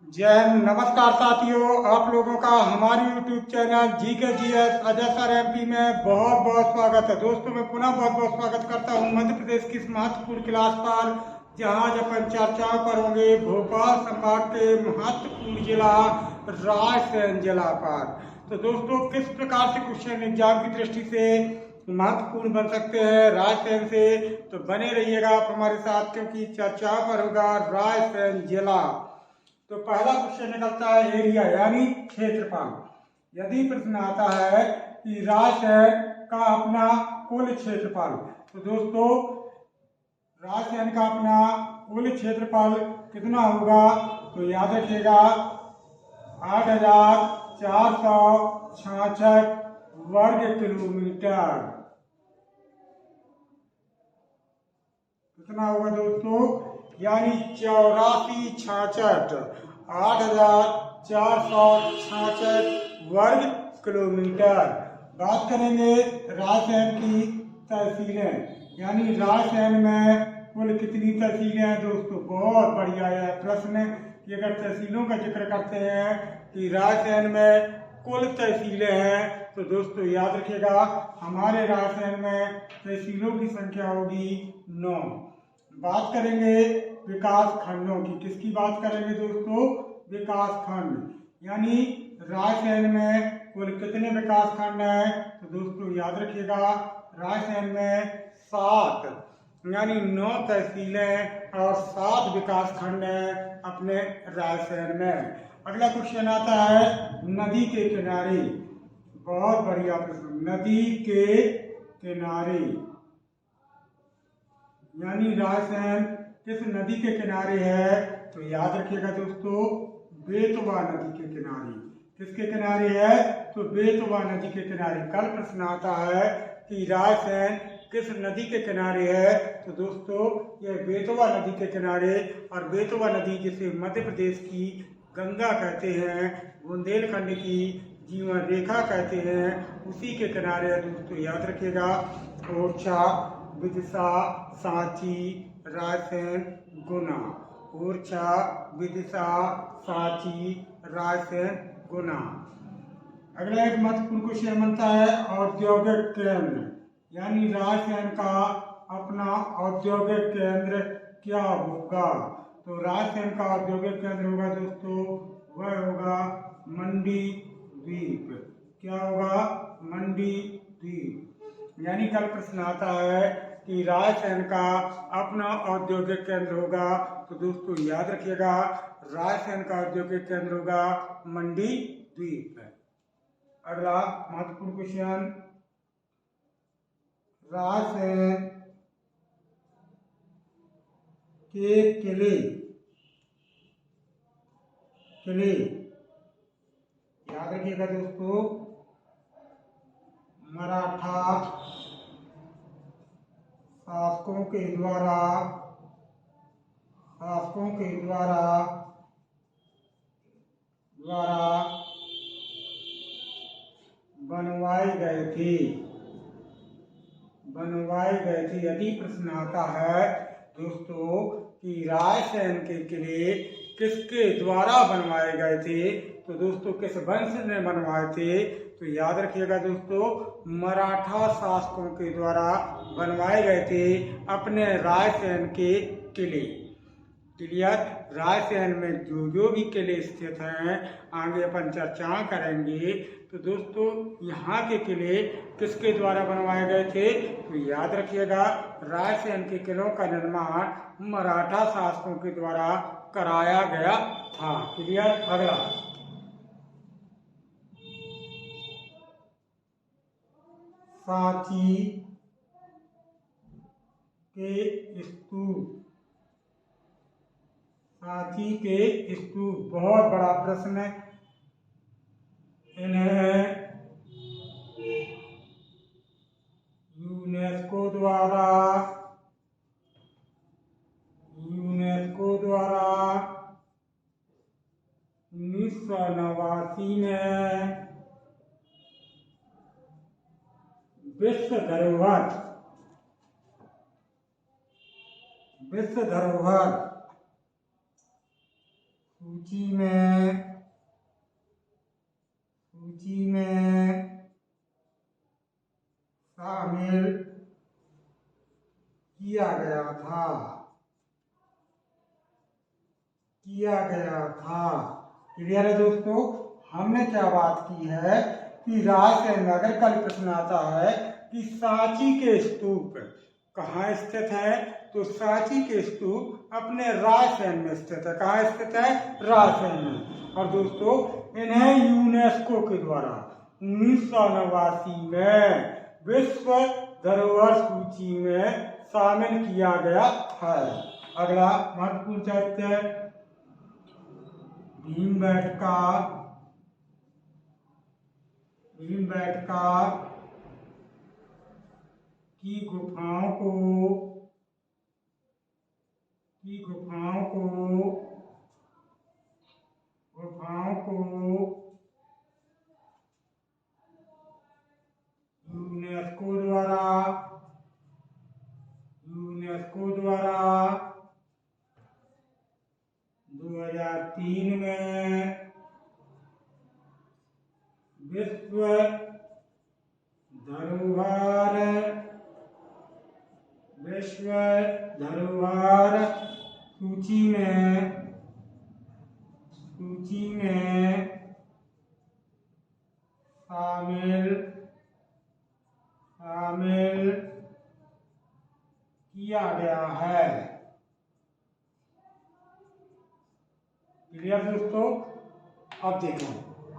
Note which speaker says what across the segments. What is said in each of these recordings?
Speaker 1: जय हिंद। नमस्कार साथियों, आप लोगों का हमारे YouTube चैनल जी के G S Ajay sir MP में बहुत बहुत स्वागत है। दोस्तों, मैं पुनः बहुत बहुत स्वागत करता हूं मध्य प्रदेश की इस महत्वपूर्ण क्लास पर, जहां आज अपन चर्चाओं करेंगे भोपाल संभाग के महत्वपूर्ण जिला रायसेन जिला पर। तो दोस्तों, किस प्रकार से क्वेश्चन एग्जाम की दृष्टि से महत्वपूर्ण बन सकते हैं रायसेन से, तो बने रहिएगा आप हमारे साथ, क्योंकि चर्चाओं पर होगा रायसेन जिला। तो पहला क्वेश्चन निकलता है एरिया यानी क्षेत्रफल। यदि प्रश्न आता है कि रायसेन का अपना कुल क्षेत्रफल, तो दोस्तों रायसेन का अपना कुल क्षेत्रफल कितना होगा, तो याद रखिएगा 8,466 वर्ग किलोमीटर। कितना होगा दोस्तों, यानी 8466 8,466 वर्ग किलोमीटर। बात करेंगे रायसेन की तहसीलें, यानी रायसेन में कुल कितनी तहसीलें हैं दोस्तों। बहुत बढ़िया है प्रश्न कि अगर तहसीलों का जिक्र करते हैं कि रायसेन में कुल तहसीलें हैं, तो दोस्तों याद रखिएगा हमारे रायसेन में तहसीलों की संख्या होगी 9। बात करेंगे विकास खंडों की। किसकी बात करेंगे दोस्तों, विकास खंड। यानी रायसेन में कुल कितने विकास खंड हैं, तो दोस्तों याद रखिएगा रायसेन में 7 यानी 9 तहसीलें और 7 विकास खंड हैं अपने रायसेन में। अगला क्वेश्चन आता है नदी के किनारे। बहुत बढ़िया प्रश्न, नदी के किनारे यानी रायसेन किस नदी के किनारे है, तो याद रखिएगा दोस्तों बेतवा नदी के किनारे। किसके किनारे है, तो बेतवा नदी के किनारे। कल प्रश्न आता है कि रायसेन किस नदी के किनारे है, तो दोस्तों यह बेतवा नदी के किनारे। और बेतवा नदी जिसे मध्य प्रदेश की गंगा कहते हैं, बुंदेलखंड की जीवन रेखा कहते हैं, उसी के किनारे है दोस्तों, याद रखिएगा। ओरछा, विदिशा, सांची, रायसेन, गुना। ओरछा, विदिशा, सांची, रायसेन, गुना। अगला एक महत्वपूर्ण क्वेश्चन बनता है औद्योगिक केंद्र, यानी रायसेन का अपना औद्योगिक केंद्र क्या होगा। तो रायसेन का औद्योगिक केंद्र होगा दोस्तों, वह होगा मंडी द्वीप। क्या होगा, मंडी द्वीप। यानी कल प्रश्न आता है कि रायसेन का अपना औद्योगिक केंद्र होगा, तो दोस्तों याद रखिएगा रायसेन का औद्योगिक केंद्र होगा मंडी द्वीप। अगला महत्वपूर्ण क्वेश्चन, रायसेन के किले याद रखिएगा दोस्तों, मराठा शासकों के द्वारा बनवाए गए थे। यदि प्रश्न आता है दोस्तों कि रायसेन के किले किसके द्वारा बनवाए गए थे, तो दोस्तों किस वंश ने बनवाए थे, तो याद रखिएगा दोस्तों मराठा शासकों के द्वारा बनवाए गए थे अपने रायसेन के किले। क्लियर। रायसेन में जो भी किले स्थित हैं आगे अपन चर्चा करेंगे। तो दोस्तों यहाँ के किले किसके द्वारा बनवाए गए थे, तो याद रखिएगा रायसेन के किलों का निर्माण मराठा शासकों के द्वारा कराया गया था। क्लियर। अगला सांची के स्तूप बहुत बड़ा प्रश्न है। इन्हें यूनेस्को द्वारा 1989 में विश्व धरोहर सूची में शामिल किया गया था। क्लियर है दोस्तों। हमने क्या बात की है कि रायसेन में अगर कल प्रश्न आता है कि सांची के स्तूप कहाँ स्थित है, तो सांची के स्तूप अपने रायसेन में स्थित है। कहाँ स्थित है? रायसेन में। और दोस्तों इन्हें यूनेस्को के द्वारा 1989 में विश्व धरोहर सूची में शामिल किया गया है। अगला महत्वपूर्ण चैप्टर भीमबेटका की गुफाओं को यूनेस्को द्वारा 2003 में विश्व धरोहर सूची में शामिल किया गया है। क्लियर दोस्तों। अब देखो,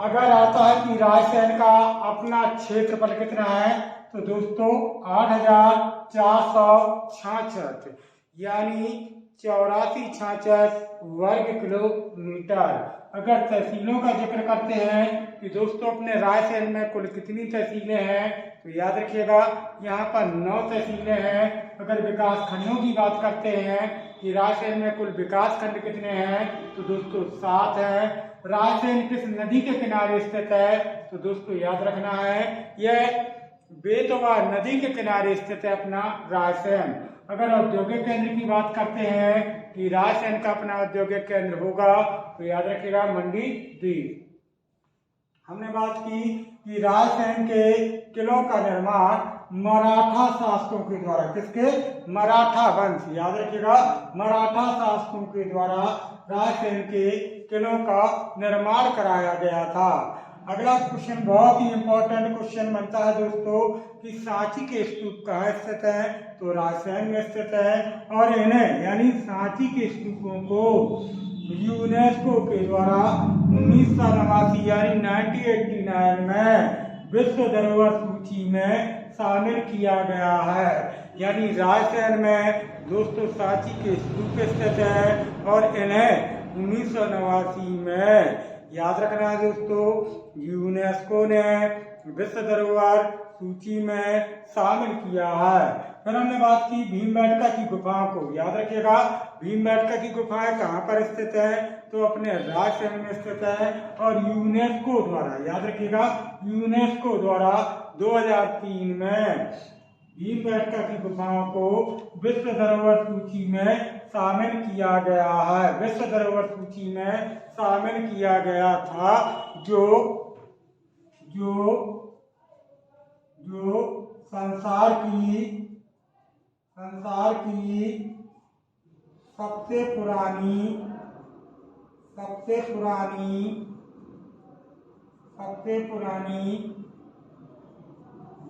Speaker 1: अगर आता है कि रायसेन का अपना क्षेत्रफल कितना है, तो दोस्तों 8,466 यानी 8466 वर्ग किलोमीटर। अगर तहसीलों का जिक्र करते हैं कि दोस्तों अपने रायसेन में कुल कितनी तहसीलें हैं, तो याद रखिएगा यहाँ पर 9 तहसीलें हैं। अगर विकास खंडों की बात करते हैं कि रायसेन में कुल विकास खंड कितने हैं, तो दोस्तों 7 हैं। रायसेन किस नदी के किनारे स्थित है, तो दोस्तों याद रखना है यह बेतवा नदी के किनारे स्थित है अपना रायसेन। अगर औद्योगिक केंद्र की बात करते हैं कि रायसेन का अपना औद्योगिक केंद्र होगा, तो याद रखिएगा मंडी द्वीप। हमने बात की कि रायसेन के किलों का निर्माण मराठा शासकों के द्वारा, किसके? मराठा वंश, याद रखिएगा मराठा शासकों के द्वारा रायसेन के किलों का निर्माण कराया गया था। अगला क्वेश्चन बहुत ही इंपॉर्टेंट क्वेश्चन बनता है दोस्तों कि सांची के स्तूप कहाँ स्थित है, तो रायसेन में स्थित है। और इन्हें यानी सांची के स्तूपों को यूनेस्को के द्वारा 1989 यानी 1989 में विश्व धरोहर सूची में शामिल किया गया है। यानी रायसेन में दोस्तों सांची के स्तूप स्थित है और इन्हें 1989 में, याद रखना है दोस्तों, यूनेस्को ने विश्व धरोहर सूची में शामिल किया है। फिर हमने बात की भीमबेटका की गुफाओं को। याद रखिएगा भीमबेटका की गुफाएं कहाँ पर स्थित है, तो अपने रायसेन में स्थित है। और यूनेस्को द्वारा, याद रखिएगा यूनेस्को द्वारा 2003 में भीमबेटका की गुफाओं को विश्व धरोहर सूची में शामिल किया गया है। विश्व धरोहर सूची में शामिल किया गया था, जो संसार की सबसे पुरानी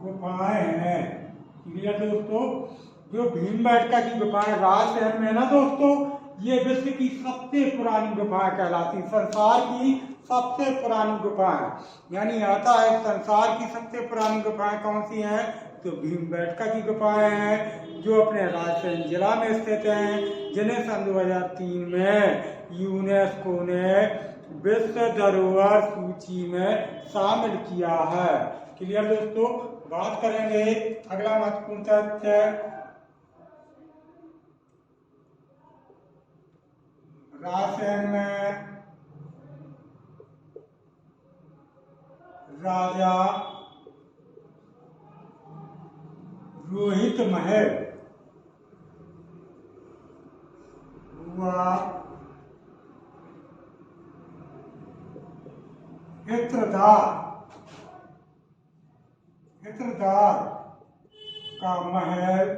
Speaker 1: गुफाएं हैं। क्लियर दोस्तों। जो भीमबेटका की गुफाएं रायसेन में ना दोस्तों, ये विश्व की सबसे पुरानी गुफाएं कहलाती, संसार की सबसे पुरानी गुफाएं। यानी आता है संसार की सबसे पुरानी गुफाएं कौन सी हैं, तो भीमबेटका की गुफाएं हैं जो अपने रायसेन जिला में स्थित हैं, जिन्हें सन 2003 में यूनेस्को ने विश्व धरोहर सूची में शामिल किया है। क्लियर दोस्तों। बात करेंगे अगला महत्वपूर्ण तथ्य रायसेन में राजा रोहित महल हुआ इत्रदार, इत्रदार का महल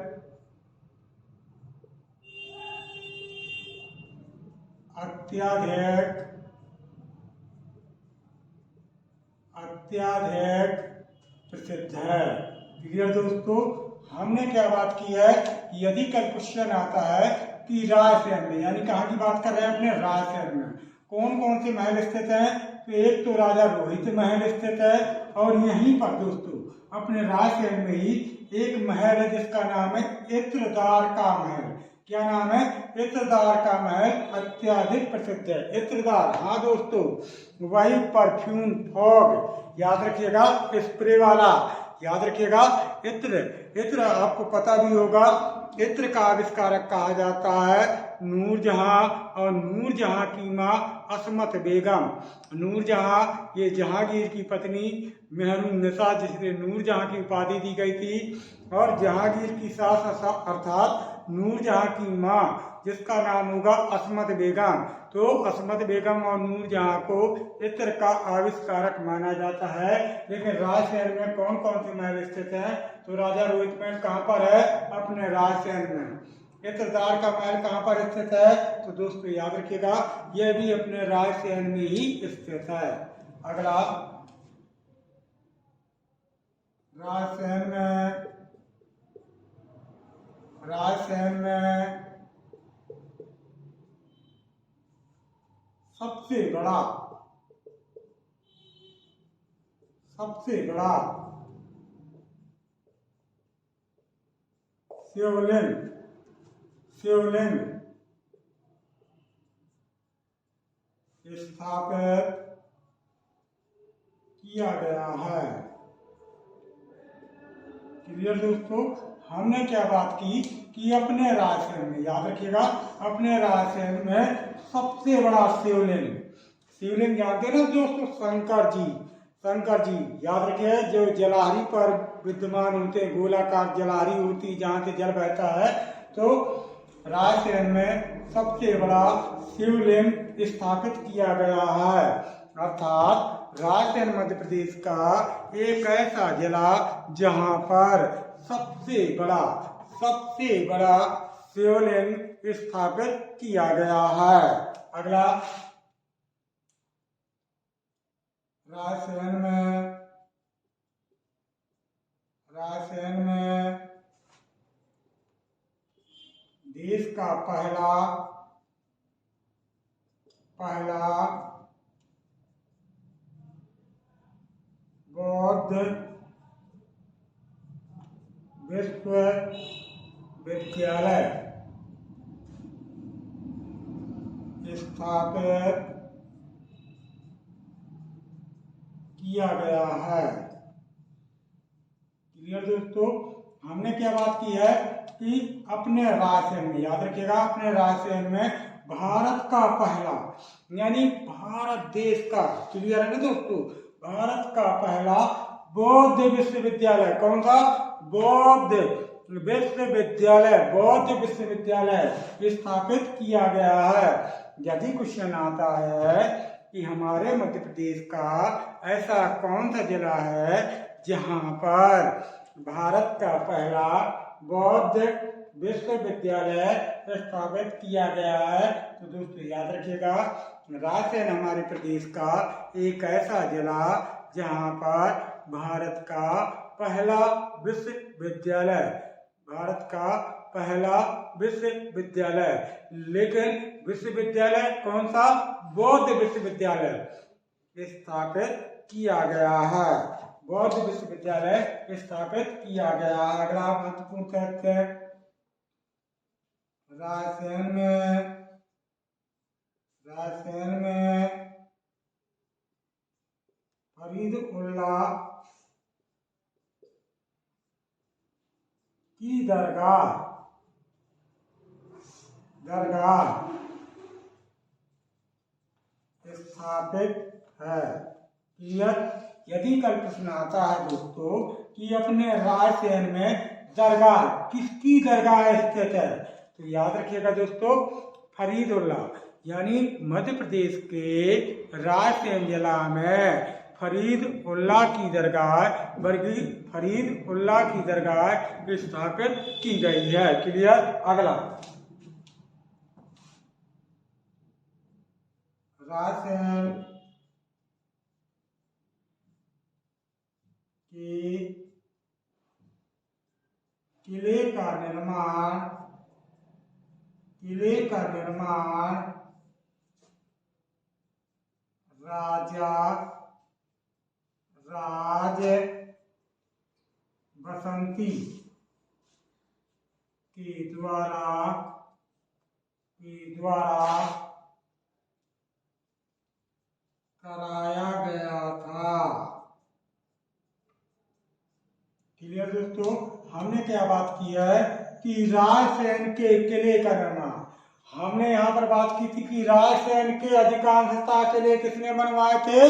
Speaker 1: अत्याधिक प्रसिद्ध है। क्लियर दोस्तों, हमने क्या बात की है कि यदि कल क्वेश्चन आता है कि रायसेन में, यानी कहाँ की बात कर रहे हैं अपने रायसेन में, कौन कौन से महल स्थित हैं, तो एक तो राजा रोहित महल स्थित है, और यहीं पर दोस्तों अपने रायसेन में ही एक महल है जिसका नाम है इत्रदार का महल। क्या नाम है? इत्रदार का महल अत्यधिक प्रसिद्ध है। इत्रदार, हाँ दोस्तों, वही परफ्यूम फॉग, याद रखिएगा, स्प्रे वाला, याद रखिएगा। इत्र, इत्र आपको पता भी होगा, इत्र का आविष्कारक कहा जाता है नूरजहां, और नूरजहां की मां असमत बेगम। नूरजहां ये जहांगीर की पत्नी मेहरुन्निसा, जिसे नूरजहां की उपाधि दी गई थी, और जहांगीर की सास अर्थात नूरजहां की मां जिसका नाम होगा असमत बेगम। तो असमत बेगम और नूरजहां को इत्र का आविष्कारक माना जाता है। लेकिन रायसेन में कौन कौन से महल स्थित हैं? तो राजा रोहित महल कहाँ पर है? अपने रायसेन में। इत्रदार का महल कहाँ पर स्थित है? तो दोस्तों याद रखिएगा, यह भी अपने रायसेन में ही स्थित है। अगला, रायसेन में सबसे बड़ा शिवलिंग स्थापित किया गया है। क्लियर दोस्तों, हमने क्या बात की कि अपने रायसेन में, याद रखिएगा, अपने रायसेन में सबसे बड़ा शिवलिंग जानते हैं ना दोस्तों, शंकर जी, याद रखिए, जो जलाहरी पर विद्यमान होते हैं, गोलाकार जलाहरी होती, जहाँ से जल बहता है। तो रायसेन में सबसे बड़ा शिवलिंग स्थापित किया गया है। अर्थात रायसेन मध्य प्रदेश का एक ऐसा जिला जहां पर सबसे बड़ा शिवलिंग स्थापित किया गया है। अगला, रायसेन में देश का पहला बौद्ध विश्वविद्यालय स्थापित किया गया है। क्लियर दोस्तों, हमने क्या बात की है कि अपने रायसेन में, याद रखिएगा, अपने रायसेन में भारत का पहला, यानी भारत देश का, क्लियर है ना दोस्तों, भारत का पहला बौद्ध विश्वविद्यालय, कौन सा? बौद्ध विश्वविद्यालय स्थापित किया गया है। यदि क्वेश्चन आता है कि हमारे मध्य प्रदेश का ऐसा कौन सा जिला है जहां पर भारत का पहला बौद्ध विश्वविद्यालय स्थापित किया गया है, तो दोस्तों याद रखिएगा, रायसेन हमारे प्रदेश का एक ऐसा जिला जहां पर भारत का पहला विश्वविद्यालय, लेकिन विश्वविद्यालय कौन सा? बौद्ध विश्वविद्यालय स्थापित किया गया है। बौद्ध विश्वविद्यालय स्थापित किया गया है। अगला महत्वपूर्ण तथ्य, रायसेन में फरीदुल्लाह की दरगाह स्थापित है। यदि कल प्रश्न आता है दोस्तों कि अपने रायसेन में दरगाह, किसकी दरगाह स्थित है, तो याद रखिएगा दोस्तों, फरीदुल्लाह, यानी मध्य प्रदेश के रायसेन जिला में फरीद उल्लाह की दरगाह बरगी फरीद उल्लाह की दरगाह स्थापित की गई है। क्लियर। अगला राजसैन के किले का निर्माण राजा राज बसंती के द्वारा कराया गया था। क्लियर दोस्तों। हमने क्या बात की है कि राजसैन के किले का निर्माण, हमने यहाँ पर बात की थी कि राजसैन के अधिकांशतः किले किसने बनवाए थे?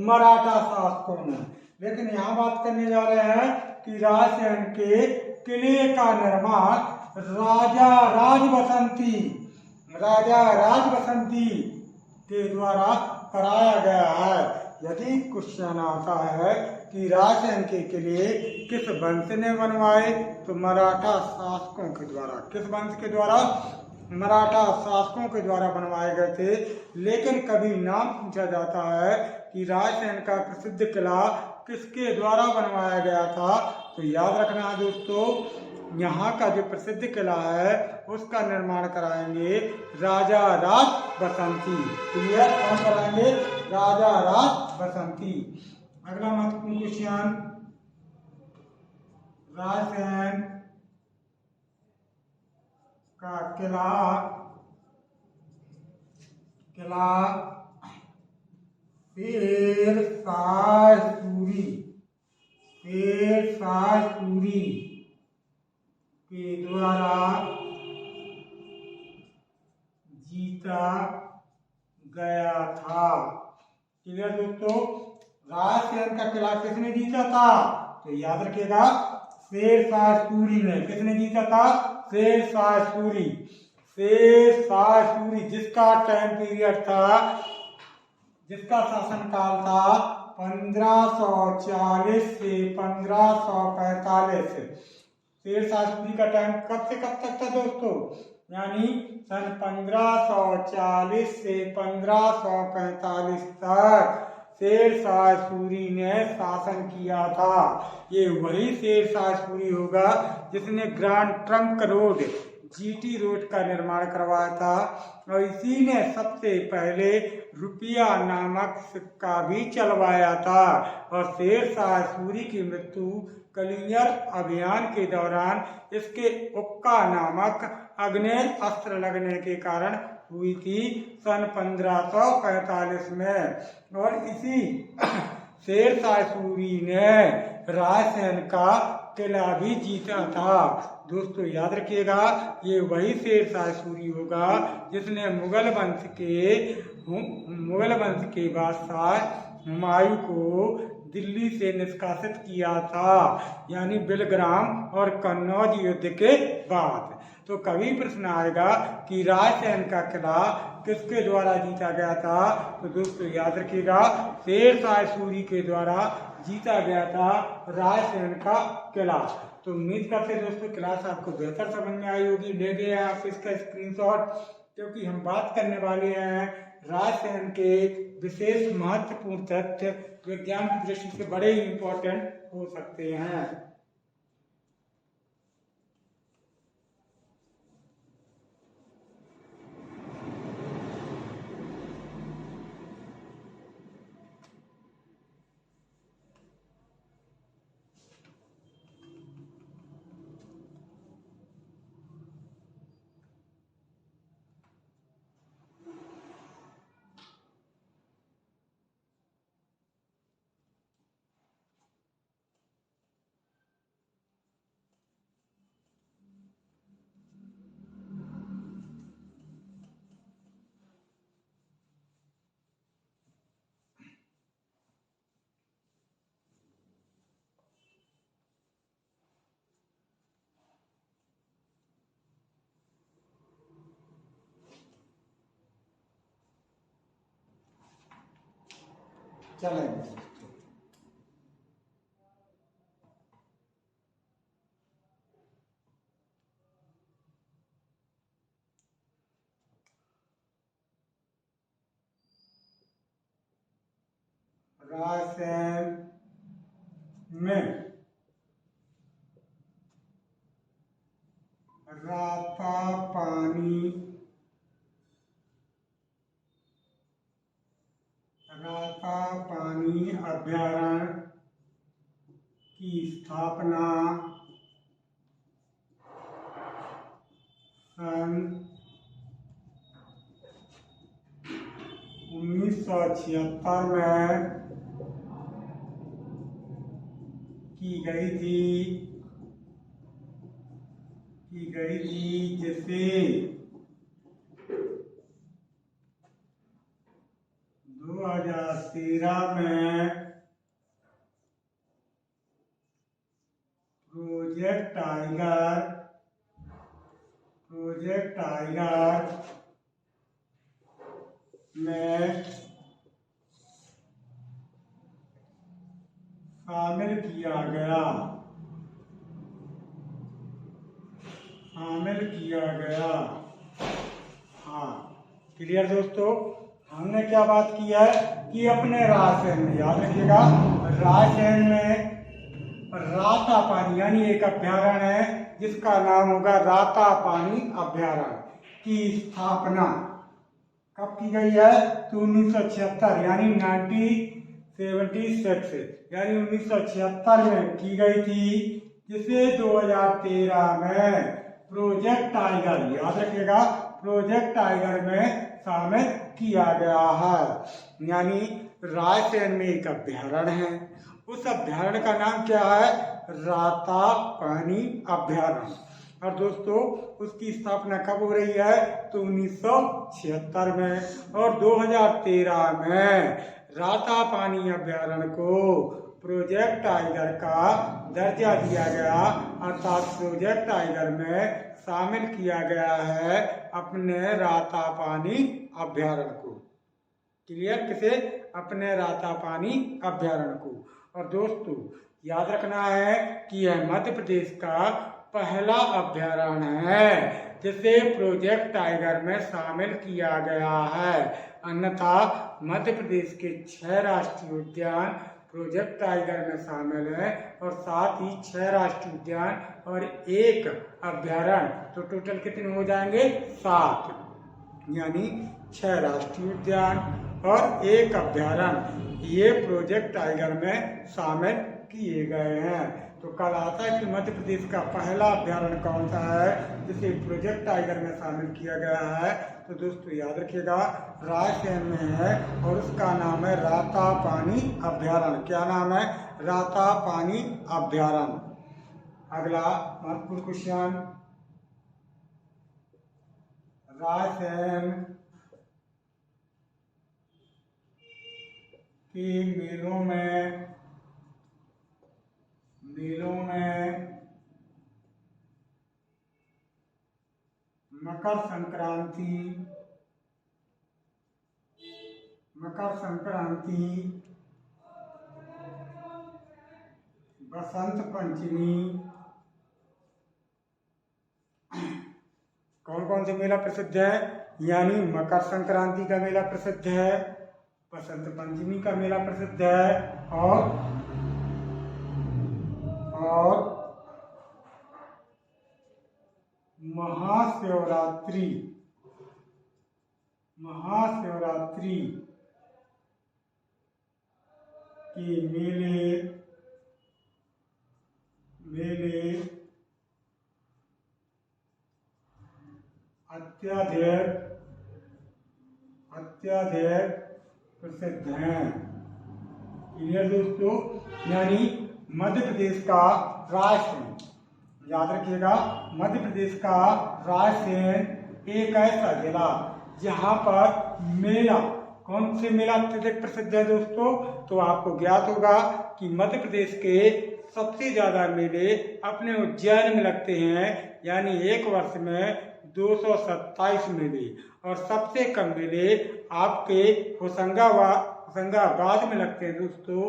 Speaker 1: मराठा शासकों ने। लेकिन यहाँ बात करने जा रहे हैं कि राजसैन के किले का निर्माण राजा राजबसंती के द्वारा कराया गया है। यदि क्वेश्चन आता है कि राजसैन के किले किस वंश ने बनवाए, तो मराठा शासकों के द्वारा। किस वंश के द्वारा? मराठा शासकों के द्वारा बनवाए गए थे। लेकिन कभी नाम पूछा जाता है कि राजसैन का प्रसिद्ध किला किसके द्वारा बनवाया गया था, तो याद रखना है दोस्तों, यहाँ का जो प्रसिद्ध किला है उसका निर्माण कराएंगे राजा राज बसंती। क्लियर। कौन कराएंगे? राजा राज बसंती। अगला महत्वपूर्ण क्वेश्चन, राजसैन का किला शेरशाह सूरी के द्वारा जीता गया था। क्लियर दोस्तों। राजसैन का किला किसने जीता था? तो याद रखिएगा, शेरशाह सूरी ने। किसने जीता था? शेरशाह सूरी। जिसका टाइम पीरियड था, जिसका शासनकाल था 1540 से 1545। शेरशाह सूरी का टाइम कब से कब तक था दोस्तों? यानी सन 1540 से 1545 तक शेरशाह सूरी ने शासन किया था। ये वही शेरशाह सूरी होगा जिसने grand trunk road GT road का निर्माण करवाया था, और इसी ने सबसे पहले रुपया नामक सिक्का भी चलवाया था। और शेरशाह सूरी की मृत्यु कलिंगर अभियान के दौरान इसके उक्का नामक आग्नेय अस्त्र लगने के कारण हुई थी सन 1545 में। और इसी शेरशाह सूरी ने राजसैन का किला भी जीता था। दोस्तों याद रखिएगा, ये वही शेरशाह सूरी होगा जिसने मुगल वंश के बादशाह हुमायूं को दिल्ली से निष्कासित किया था, यानी बिलग्राम और कन्नौज युद्ध के बाद। तो कभी प्रश्न आएगा कि राजसैन का किला किसके द्वारा जीता गया था, तो दोस्तों याद रखिएगा, शेरशाह सूरी के द्वारा जीता गया था राजसैन का किला। तो उम्मीद करते हैं दोस्तों क्लास आपको बेहतर समझ में आई होगी। ले गए आप इसका स्क्रीनशॉट, क्योंकि हम बात करने वाले हैं राजसैन के विशेष महत्वपूर्ण तथ्य विज्ञान की दृष्टि से बड़े ही इंपॉर्टेंट हो सकते हैं। चलेंगे। रायसेन में रातापानी अभयारण्य की स्थापना सन 1976 में की गई थी जिसे 2013 में प्रोजेक्ट टाइगर में शामिल किया गया। हाँ, क्लियर दोस्तों। हमने क्या बात की है कि अपने रायसेन में, याद रखिएगा, रायसेन में रातापानी यानी एक अभ्यारण्य है जिसका नाम होगा रातापानी अभ्यारण्य की स्थापना कब की गई है? तो 1976 यानी 1976 यानी 1976 में की गई थी, जिसे 2013 में प्रोजेक्ट टाइगर, याद रखिएगा, प्रोजेक्ट टाइगर में शामिल किया गया है। यानी रायसेन में एक अभ्यारण्य है, उस अभ्यारण्य का नाम क्या है? रातापानी अभ्यारण्य। और दोस्तों उसकी स्थापना कब हो रही है? तो 1976 में। और 2013 में रातापानी अभ्यारण्य को प्रोजेक्ट टाइगर का दर्जा दिया गया, अर्थात प्रोजेक्ट टाइगर में शामिल किया गया है अपने रातापानी अभ्यारण्य को। क्लियर? किसे? अपने रातापानी अभ्यारण्य को। और दोस्तों याद रखना है कि यह मध्य प्रदेश का पहला अभ्यारण्य है जिसे प्रोजेक्ट टाइगर में शामिल किया गया है। अन्यथा मध्य प्रदेश के 6 राष्ट्रीय उद्यान प्रोजेक्ट टाइगर में शामिल है और साथ ही 6 राष्ट्रीय उद्यान और 1 अभ्यारण्य, तो टोटल कितने हो जाएंगे? 7। यानी 6 राष्ट्रीय उद्यान और 1 अभ्यारण्य ये प्रोजेक्ट टाइगर में शामिल किए गए हैं। तो कल आता है कि मध्य प्रदेश का पहला अभ्यारण्य कौन सा है जिसे प्रोजेक्ट टाइगर में शामिल किया गया है? तो दोस्तों याद रखिएगा, रायसेन में है और उसका नाम है रातापानी अभ्यारण्य। क्या नाम है? रातापानी अभ्यारण्य। अगला महत्वपूर्ण क्वेश्चन, रायसेन के मेलों में मकर संक्रांति, बसंत पंचमी, कौन कौन से मेला प्रसिद्ध है? यानी मकर संक्रांति का मेला प्रसिद्ध है, बसंत पंचमी का मेला प्रसिद्ध है और महाशिवरात्रि के मेले अत्यधिक प्रसिद्ध हैं। क्लियर दोस्तों? यानी मध्य प्रदेश का रायसेन, याद रखिएगा, मध्य प्रदेश का रायसेन एक ऐसा जिला जहाँ पर मेला, कौन से मेला अत्यधिक प्रसिद्ध है दोस्तों? तो आपको ज्ञात होगा कि मध्य प्रदेश के सबसे ज्यादा मेले अपने उज्जैन में लगते हैं, यानी एक वर्ष में 227 मेले, और सबसे कम मेले आपके होशंगाबाद में लगते हैं दोस्तों,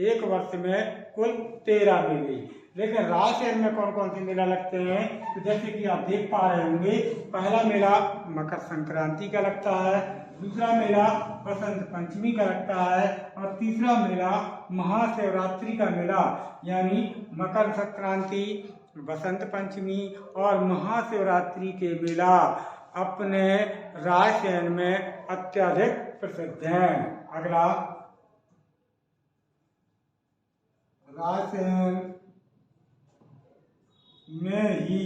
Speaker 1: एक वर्ष में कुल 13 मेले। लेकिन रायसेन में कौन कौन से मेला लगते हैं? तो जैसे कि आप देख पा रहे होंगे, पहला मेला मकर संक्रांति का लगता है, दूसरा मेला बसंत पंचमी का लगता है और तीसरा मेला महाशिवरात्रि का मेला यानी मकर संक्रांति, बसंत पंचमी और महाशिवरात्रि के मेला अपने रायसेन में अत्यधिक प्रसिद्ध हैं। अगला, रायसेन में ही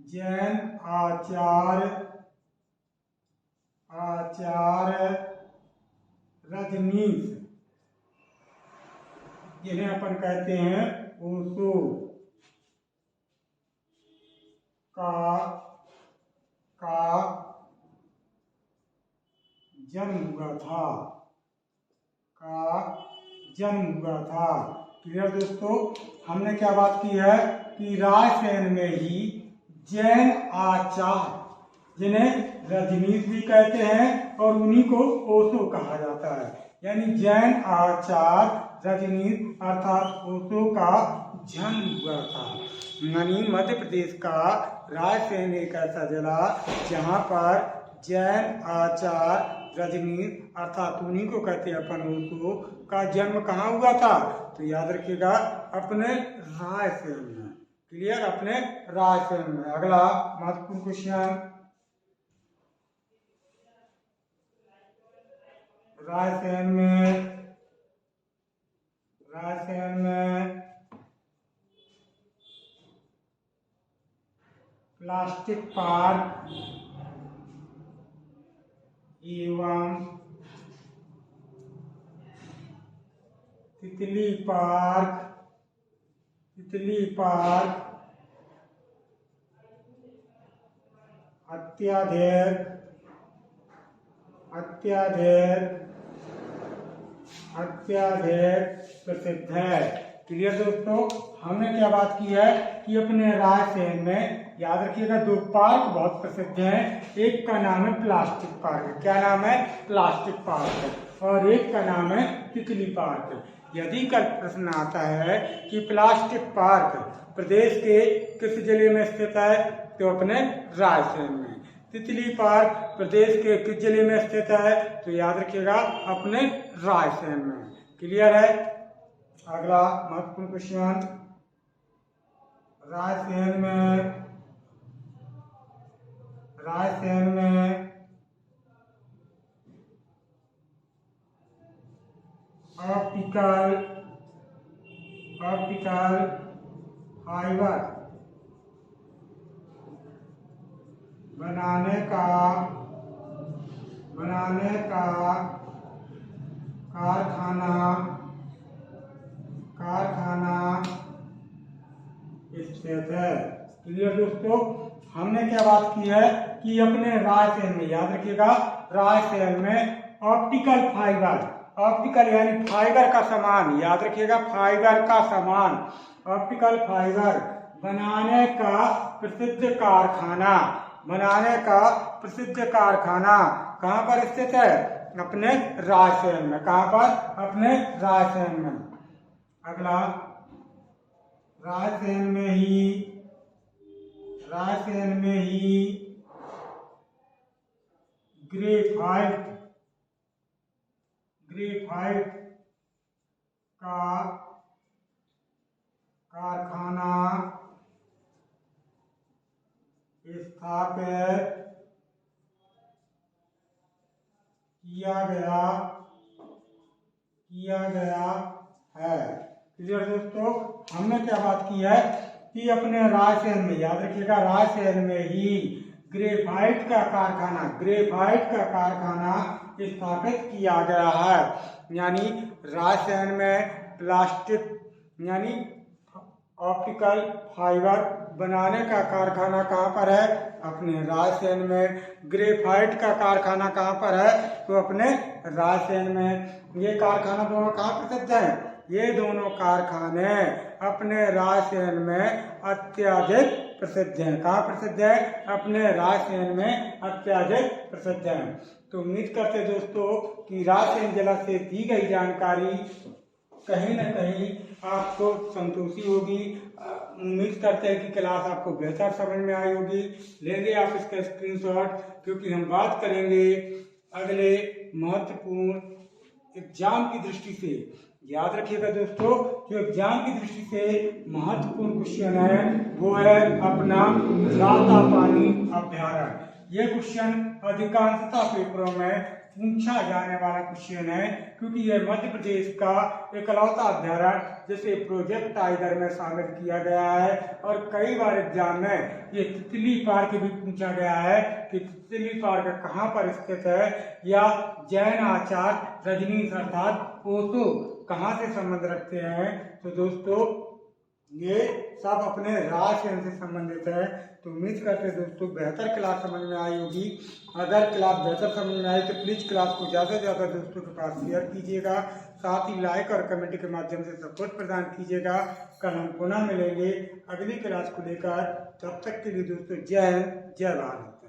Speaker 1: जैन आचार्य रजनीश, जिन्हें अपन कहते हैं ओशो, का जन्म हुआ था। क्लियर दोस्तों, हमने क्या बात की है कि रायसेन में ही जैन आचार्य, जिन्हें रजनीश भी कहते हैं और उन्हीं को ओशो कहा जाता है, यानी जैन आचार्य रजनीश अर्थात ओशो का जन्म हुआ था। यानी मध्य प्रदेश का रायसेन एक ऐसा जिला जहाँ पर जैन आचार्य रजनीश अर्थात उन्हीं को कहते हैं अपन ओशो का जन्म कहाँ हुआ था, तो याद रखिएगा अपने रायसेन में। क्लियर, अपने रायसेन में। अगला महत्वपूर्ण क्वेश्चन, रायसेन में प्लास्टिक पार्क एवं तितली पार्क अत्यधिक प्रसिद्ध है। क्लियर दोस्तों, हमने क्या बात की है कि अपने रायसेन में याद रखिएगा दो पार्क बहुत प्रसिद्ध हैं। एक का नाम है प्लास्टिक पार्क, क्या नाम है, प्लास्टिक पार्क, और एक का नाम है तितली पार्क। यदि कल प्रश्न आता है कि प्लास्टिक पार्क प्रदेश के किस जिले में स्थित है, तो अपने रायसेन में। तितली पार्क प्रदेश के किस जिले में स्थित है, तो याद रखिएगा अपने रायसेन में। क्लियर है। अगला महत्वपूर्ण क्वेश्चन, रायसेन में ऑप्टिकल फाइबर बनाने का कारखाना स्थित है। क्लियर दोस्तों, हमने क्या बात की है कि अपने रायसेन में, याद रखिएगा रायसेन में ऑप्टिकल यानी फाइबर का सामान, याद रखिएगा फाइबर का सामान, ऑप्टिकल फाइबर बनाने का प्रसिद्ध कारखाना कहाँ पर स्थित है, अपने रायसेन में। कहाँ पर, अपने रायसेन में। अगला, रायसेन में ही ग्रेफाइट का कारखाना स्थापित किया गया है। क्लियर दोस्तों, हमने क्या बात की है कि अपने रायसेन में, याद रखिएगा रायसेन में ही ग्रेफाइट का कारखाना स्थापित किया गया है। यानी रायसेन में प्लास्टिक यानी ऑप्टिकल फाइबर बनाने का कारखाना कहाँ पर है, अपने रायसेन में। ग्रेफाइट का कारखाना कहाँ पर है, तो अपने रायसेन में। ये कारखाना दोनों कहाँ प्रसिद्ध हैं, ये दोनों कारखाने अपने रायसेन में अत्यधिक प्रसिद्ध हैं। कहाँ प्रसिद्ध है, अपने रायसेन में अत्यधिक प्रसिद्ध हैं। तो उम्मीद करते दोस्तों कि रायसेन जिला से दी गई जानकारी कहीं न कहीं आपको संतोषी होगी। उम्मीद करते हैं कि क्लास आपको बेहतर समझ में आई होगी। लेंगे आप इसका स्क्रीनशॉट, क्योंकि हम बात करेंगे अगले महत्वपूर्ण एग्जाम की दृष्टि से। याद रखिएगा दोस्तों, जो एग्जाम की दृष्टि से महत्वपूर्ण क्वेश्चन है वो है अपना रातापानी अभ्यारण्य। ये क्वेश्चन अधिकांशतः पेपरों में पूछा जाने वाला क्वेश्चन है, क्योंकि यह मध्य प्रदेश का इकलौता अभ्यारण्य जिसे प्रोजेक्ट टाइगर में शामिल किया गया है। और कई बार एग्जाम में ये तितली पार्क भी पूछा गया है कि तितली पार्क कहाँ पर स्थित है, या जैन आचार्य रजनीश अर्थात ओशो कहाँ से संबंध रखते हैं। तो दोस्तों ये सब अपने राष्ट्र से संबंधित है। तो उम्मीद करते हैं दोस्तों बेहतर क्लास समझ में आई होगी। अगर क्लास बेहतर समझ में आई तो प्लीज़ क्लास को ज़्यादा से ज़्यादा दोस्तों के पास शेयर कीजिएगा, साथ ही लाइक और कमेंट के माध्यम से सपोर्ट प्रदान कीजिएगा। कल हम पुनः मिलेंगे अगली क्लास को लेकर। तब तक के लिए दोस्तों जय हिंद, जय भारत।